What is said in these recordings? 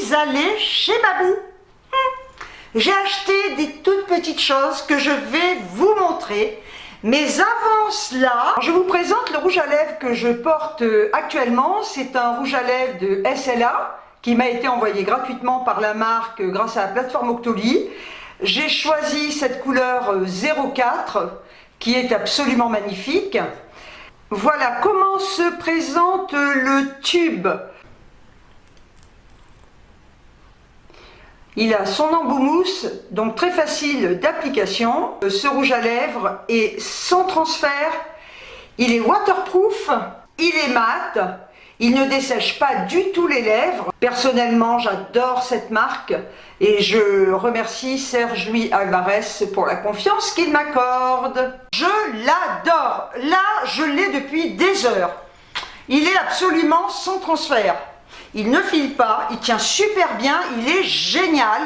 suis allée chez Babou. J'ai acheté des toutes petites choses que je vais vous montrer. Mais avant cela, je vous présente le rouge à lèvres que je porte actuellement. C'est un rouge à lèvres de SLA qui m'a été envoyé gratuitement par la marque grâce à la plateforme Octoly. J'ai choisi cette couleur 04 qui est absolument magnifique. Voilà comment se présente le tube. Il a son embout mousse, donc très facile d'application. Ce rouge à lèvres est sans transfert, il est waterproof, il est mat, il ne dessèche pas du tout les lèvres. Personnellement, j'adore cette marque et je remercie Serge Louis Alvarez pour la confiance qu'il m'accorde. Je l'adore. Là, je l'ai depuis des heures. Il est absolument sans transfert. Il ne file pas, il tient super bien, il est génial.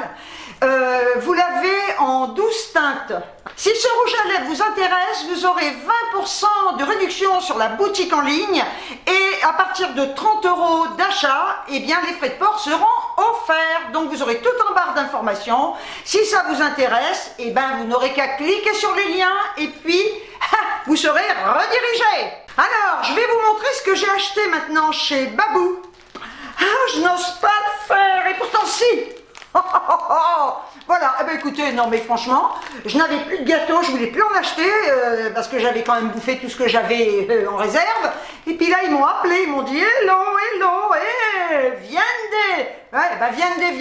Vous l'avez en 12 teintes. Si ce rouge à lèvres vous intéresse, vous aurez 20% de réduction sur la boutique en ligne et à partir de 30 € d'achat, eh bien les frais de port seront offerts. Donc vous aurez tout en barre d'informations. Si ça vous intéresse, eh ben vous n'aurez qu'à cliquer sur les liens et puis vous serez redirigé. Alors, je vais vous montrer ce que j'ai acheté maintenant chez Babou. Ah, je n'ose pas le faire, et pourtant si. Voilà, eh ben écoutez, non mais franchement, je n'avais plus de gâteau, je voulais plus en acheter, parce que j'avais quand même bouffé tout ce que j'avais en réserve. Et puis là, ils m'ont appelé, ils m'ont dit « Hello, hello, viendez !» Ouais, bah viendez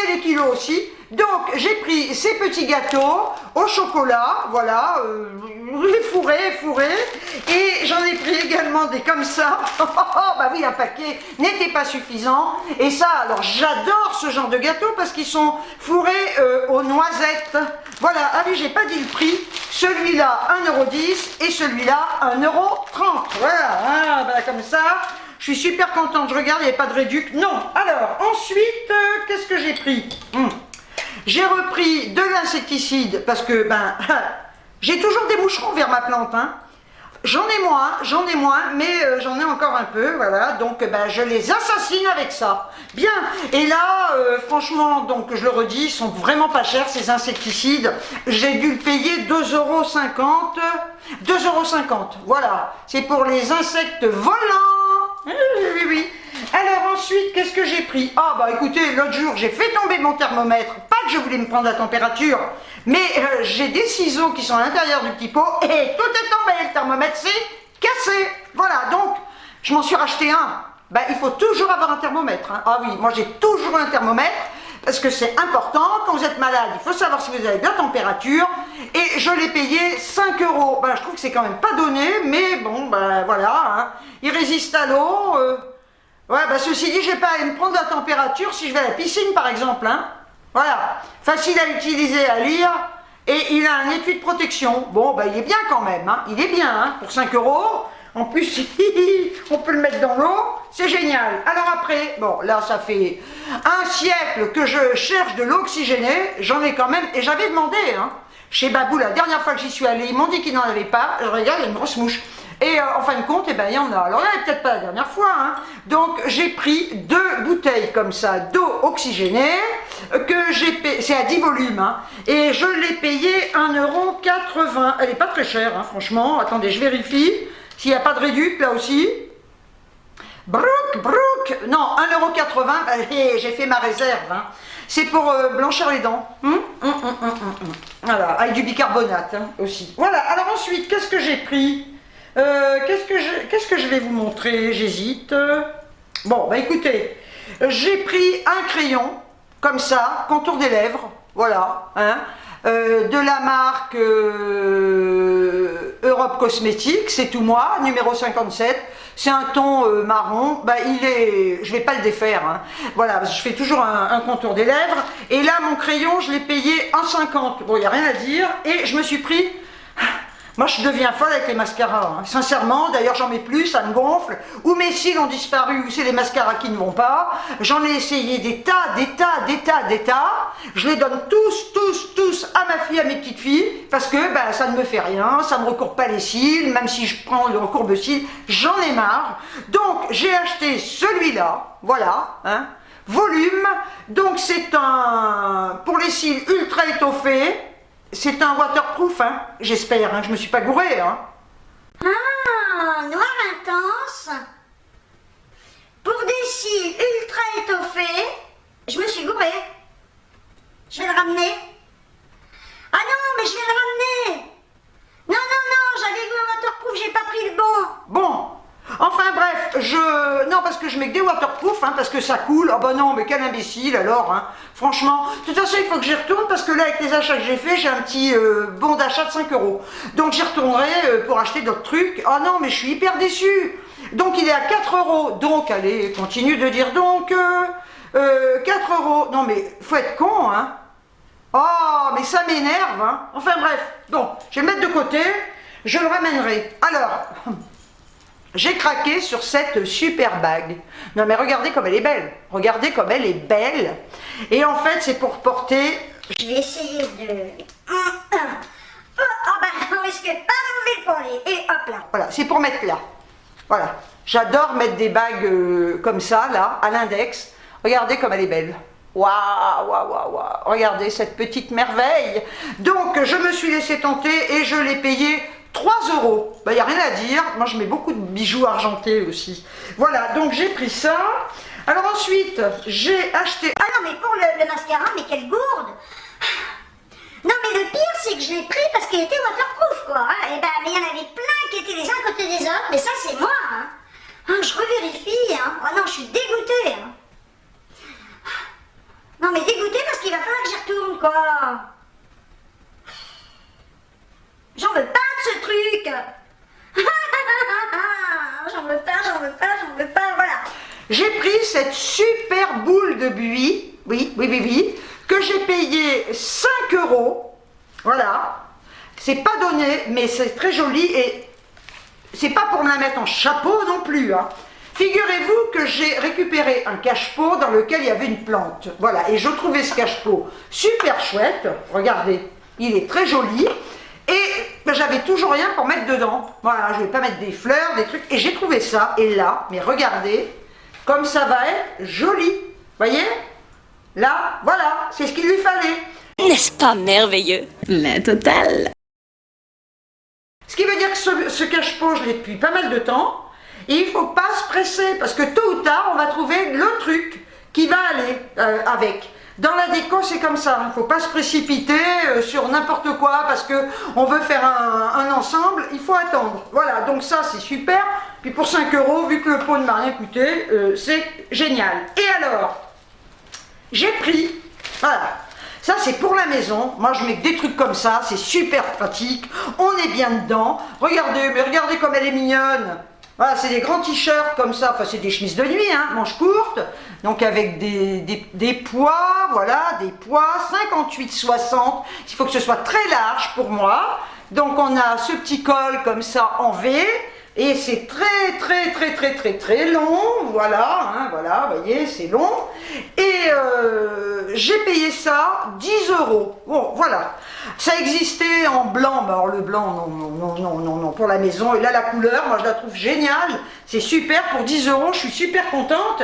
les kilos aussi. Donc, j'ai pris ces petits gâteaux au chocolat, voilà, fourrés, et j'en ai pris également des comme ça. Bah oui, un paquet n'était pas suffisant. Et ça, alors j'adore ce genre de gâteaux parce qu'ils sont fourrés aux noisettes. Voilà, ah oui, j'ai pas dit le prix. Celui-là, 1,10 € et celui-là, 1,30 €. Voilà, hein, bah, comme ça. Je suis super contente, je regarde, il n'y avait pas de réduc. Non, alors, ensuite, qu'est-ce que j'ai pris? J'ai repris de l'insecticide parce que, ben, j'ai toujours des moucherons vers ma plante, hein. J'en ai moins, mais j'en ai encore un peu, voilà. Donc, ben, je les assassine avec ça. Bien, et là, franchement, donc, je le redis, ils sont vraiment pas chers, ces insecticides. J'ai dû le payer 2,50 €. 2,50 €, voilà. C'est pour les insectes volants. Oui. Alors ensuite, qu'est-ce que j'ai pris? Ah bah écoutez, l'autre jour, j'ai fait tomber mon thermomètre. Pas que je voulais me prendre la température, mais j'ai des ciseaux qui sont à l'intérieur du petit pot et tout est tombé. Le thermomètre s'est cassé. Voilà, donc je m'en suis racheté un. Bah, il faut toujours avoir un thermomètre, hein. Ah oui, moi j'ai toujours un thermomètre. Parce que c'est important, quand vous êtes malade, il faut savoir si vous avez de la température. Et je l'ai payé 5 €. Ben, je trouve que c'est quand même pas donné, mais bon, ben voilà. Hein. Il résiste à l'eau. Ouais, ben ceci dit, je n'ai pas à me prendre la température si je vais à la piscine, par exemple. Hein. Voilà. Facile à utiliser, à lire. Et il a un étui de protection. Bon, ben il est bien quand même. Hein. Il est bien, hein, pour 5 €. En plus, on peut le mettre dans l'eau, c'est génial. Alors après, bon, là, ça fait un siècle que je cherche de l'eau oxygénée, j'en ai quand même, et j'avais demandé, hein, chez Babou, la dernière fois que j'y suis allée, ils m'ont dit qu'ils n'en avaient pas, je regarde, il y a une grosse mouche. Et en fin de compte, eh ben, il y en a. Alors là, peut-être pas la dernière fois, hein. Donc j'ai pris 2 bouteilles comme ça d'eau oxygénée, que j'ai payé, c'est à 10 volumes, hein, et je l'ai payé 1,80 €. Elle n'est pas très chère, hein, franchement. Attendez, je vérifie. S'il n'y a pas de réduc, là aussi. Brook, non, 1,80 €, j'ai fait ma réserve. Hein. C'est pour blanchir les dents. Voilà, avec du bicarbonate hein, aussi. Voilà, alors ensuite, qu'est-ce que j'ai pris? Qu'est-ce que je vais vous montrer? J'hésite. Bon, bah écoutez, j'ai pris un crayon, comme ça, contour des lèvres. Voilà, hein. De la marque Europe Cosmétique, c'est tout moi, numéro 57, c'est un ton marron, bah, je vais pas le défaire, hein. Voilà, je fais toujours un contour des lèvres, et là mon crayon je l'ai payé 1,50 €, bon il n'y a rien à dire, et je me suis pris Moi, je deviens folle avec les mascaras. Hein. Sincèrement, d'ailleurs, j'en mets plus, ça me gonfle. Ou mes cils ont disparu, ou c'est les mascaras qui ne vont pas. J'en ai essayé des tas. Je les donne tous à ma fille, à mes petites filles, parce que ben, ça ne me fait rien, ça ne me recourbe pas les cils, même si je prends le recourbe-cils, j'en ai marre. Donc, j'ai acheté celui-là, voilà, hein, volume. Donc, c'est un, pour les cils ultra étoffés. C'est un waterproof, hein, j'espère, hein, je me suis pas gourée. Hein. Ah, noir intense. Pour des cils ultra étoffés, je me suis gourée. Je vais le ramener. Ah non, mais je vais le ramener. Non, j'avais vu un waterproof, j'ai pas pris le bon. Bon, enfin bref, non, parce que je mets que des waterproof, hein, parce que ça coule. Ah bah non, mais quel imbécile alors, hein. Franchement, de toute façon, il faut que j'y retourne, parce que là, avec les achats que j'ai fait, j'ai un petit bon d'achat de 5 €. Donc j'y retournerai pour acheter d'autres trucs. Ah non, mais je suis hyper déçue. Donc il est à 4 €. Donc, allez, continue de dire donc. 4 €. Non mais, faut être con, hein. Oh, mais ça m'énerve, hein. Enfin bref, bon, je vais le mettre de côté, je le ramènerai. Alors, j'ai craqué sur cette super bague. Non mais regardez comme elle est belle. Regardez comme elle est belle. Et en fait, c'est pour porter... Je vais essayer de... Oh bah, on risque pas d'enlever le collier. Et hop là. Voilà, c'est pour mettre là. Voilà. J'adore mettre des bagues comme ça, là, à l'index. Regardez comme elle est belle. Waouh. Regardez cette petite merveille. Donc, je me suis laissé tenter et je l'ai payé 3 €. Il n'y a rien à dire. Moi, je mets beaucoup de bijoux argentés aussi. Voilà, donc j'ai pris ça. Alors ensuite, j'ai acheté... Ah non, mais pour le mascara, mais quelle gourde. Non, mais le pire, c'est que je l'ai pris parce qu'il était waterproof, quoi. Hein. Et ben, mais il y en avait plein qui étaient les uns à côté des autres. Mais ça, c'est moi. Hein. Hein, je revérifie. Hein. Oh non, je suis dégoûtée. Hein. Non, mais dégoûtée parce qu'il va falloir que j'y retourne, quoi. J'en veux pas de ce truc. J'en veux pas, voilà. J'ai pris cette super boule de buis, oui, que j'ai payé 5 €. Voilà. C'est pas donné, mais c'est très joli et c'est pas pour me la mettre en chapeau non plus, hein. Figurez-vous que j'ai récupéré un cache-pot dans lequel il y avait une plante. Voilà, et je trouvais ce cache-pot super chouette. Regardez, il est très joli. Et ben, j'avais toujours rien pour mettre dedans. Voilà, je ne vais pas mettre des fleurs, des trucs. Et j'ai trouvé ça. Et là, mais regardez, comme ça va être joli. Voyez? Là, voilà, c'est ce qu'il lui fallait. N'est-ce pas merveilleux? La totale. Ce qui veut dire que ce cache-pot, je l'ai depuis pas mal de temps. Et il ne faut pas se presser, parce que tôt ou tard, on va trouver le truc qui va aller avec. Dans la déco, c'est comme ça. Il ne faut pas se précipiter sur n'importe quoi, parce qu'on veut faire un ensemble, il faut attendre. Voilà, donc ça, c'est super. Puis pour 5 €, vu que le pot ne m'a rien coûté, c'est génial. Et alors, j'ai pris, voilà. Ça, c'est pour la maison. Moi, je mets que des trucs comme ça. C'est super pratique. On est bien dedans. Regardez, mais regardez comme elle est mignonne. Voilà, c'est des grands t-shirts comme ça, enfin c'est des chemises de nuit, hein, manches courtes, donc avec des poids, voilà, des poids 58-60, il faut que ce soit très large pour moi, donc on a ce petit col comme ça en V, et c'est très long, voilà, hein, voilà, vous voyez, c'est long, et j'ai payé ça 10 €, bon, voilà. Ça existait en blanc, mais alors le blanc, non, pour la maison. Et là, la couleur, moi, je la trouve géniale. C'est super, pour 10 €, je suis super contente.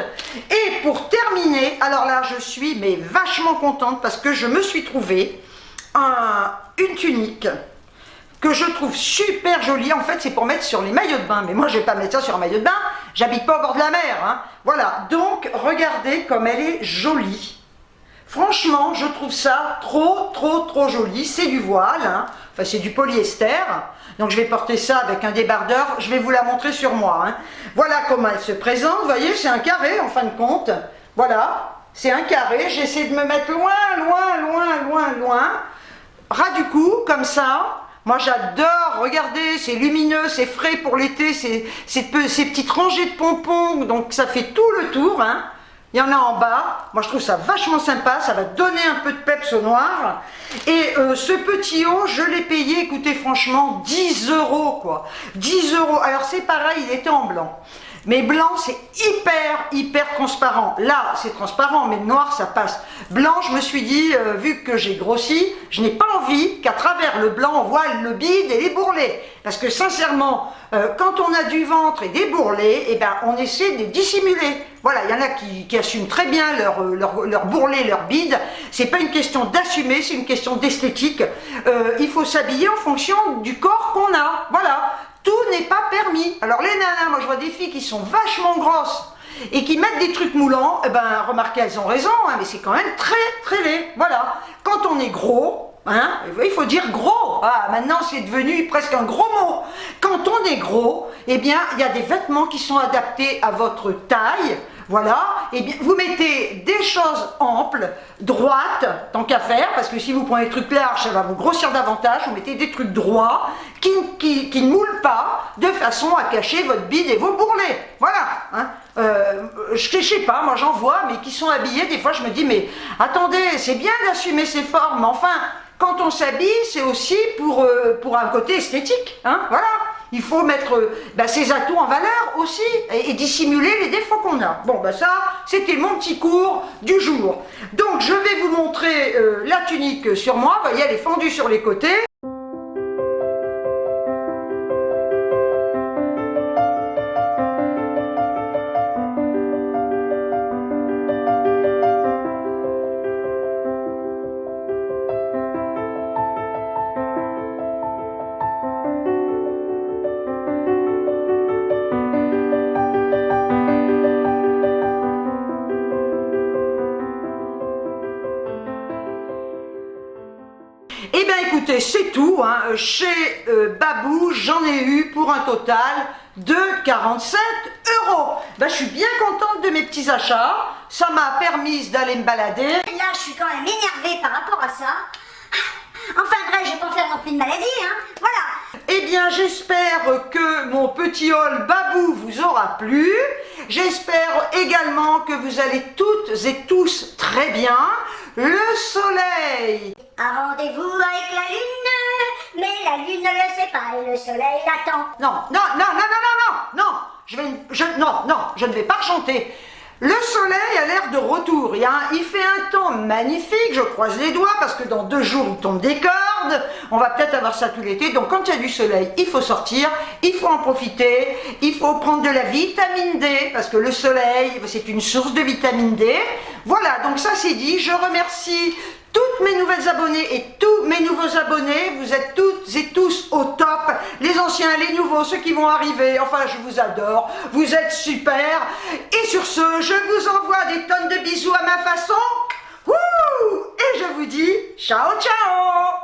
Et pour terminer, alors là, je suis mais vachement contente parce que je me suis trouvé une tunique que je trouve super jolie. En fait, c'est pour mettre sur les maillots de bain. Mais moi, je vais pas mettre ça sur un maillot de bain. J'habite pas au bord de la mer, hein. Voilà, donc, regardez comme elle est jolie. Franchement, je trouve ça trop joli. C'est du voile, hein. Enfin c'est du polyester. Donc je vais porter ça avec un débardeur. Je vais vous la montrer sur moi, hein. Voilà comment elle se présente. Vous voyez, c'est un carré en fin de compte. Voilà, c'est un carré. J'essaie de me mettre loin. Ras du cou, comme ça. Moi j'adore, regardez, c'est lumineux, c'est frais pour l'été. Ces petites rangées de pompons. Donc ça fait tout le tour, hein. il y en a en bas. Moi, je trouve ça vachement sympa. Ça va donner un peu de peps au noir. Et ce petit haut, je l'ai payé, écoutez, franchement, 10 € quoi. 10 €. Alors, c'est pareil, il était en blanc. Mais blanc, c'est hyper transparent. Là, c'est transparent, mais le noir, ça passe. Blanc, je me suis dit, vu que j'ai grossi, je n'ai pas envie qu'à travers le blanc, on voit le bide et les bourrelets. Parce que sincèrement, quand on a du ventre et des bourrelets, eh ben, on essaie de les dissimuler. Voilà, il y en a qui assument très bien leur bourrelet, leur bide. C'est pas une question d'assumer, c'est une question d'esthétique. Il faut s'habiller en fonction du corps qu'on a. Voilà. Tout n'est pas permis. Alors les nanas, moi je vois des filles qui sont vachement grosses et qui mettent des trucs moulants, eh ben remarquez, elles ont raison, hein, mais c'est quand même très laid. Voilà. Quand on est gros, hein, il faut dire gros. Ah, maintenant c'est devenu presque un gros mot. Quand on est gros, eh bien il y a des vêtements qui sont adaptés à votre taille. Voilà, et bien vous mettez des choses amples, droites, tant qu'à faire, parce que si vous prenez des trucs larges, ça va vous grossir davantage. Vous mettez des trucs droits qui ne moulent pas, de façon à cacher votre bide et vos bourrelets. Voilà, hein. Je sais pas, moi j'en vois, mais qui sont habillés, des fois je me dis, mais attendez, c'est bien d'assumer ses formes, mais enfin, quand on s'habille, c'est aussi pour un côté esthétique, hein, voilà. Il faut mettre ses atouts en valeur aussi et dissimuler les défauts qu'on a. Bon, ça, c'était mon petit cours du jour. Donc, je vais vous montrer la tunique sur moi. Vous voyez, elle est fendue sur les côtés. Eh bien écoutez, c'est tout, hein. Chez Babou, j'en ai eu pour un total de 47 €. Ben, je suis bien contente de mes petits achats, ça m'a permis d'aller me balader. Là, je suis quand même énervée par rapport à ça. Enfin bref, je vais pas faire non plus de maladie, hein. Voilà. Eh bien, j'espère que mon petit haul Babou vous aura plu. J'espère également que vous allez toutes et tous très bien. Le soleil. Un rendez-vous avec la lune, mais la lune ne le sait pas et le soleil l'attend. Non, je ne vais pas chanter. Le soleil a l'air de retour, il fait un temps magnifique, je croise les doigts parce que dans 2 jours il tombe des cordes, on va peut-être avoir ça tout l'été, donc quand il y a du soleil, il faut sortir, il faut en profiter, il faut prendre de la vitamine D, parce que le soleil, c'est une source de vitamine D. Voilà, donc ça c'est dit, je remercie toutes mes nouvelles abonnées et tous mes nouveaux abonnés, vous êtes toutes et tous au top, les anciens, les nouveaux, ceux qui vont arriver, enfin je vous adore, vous êtes super, et sur ce, je vous envoie des tonnes de bisous à ma façon, et je vous dis ciao ciao.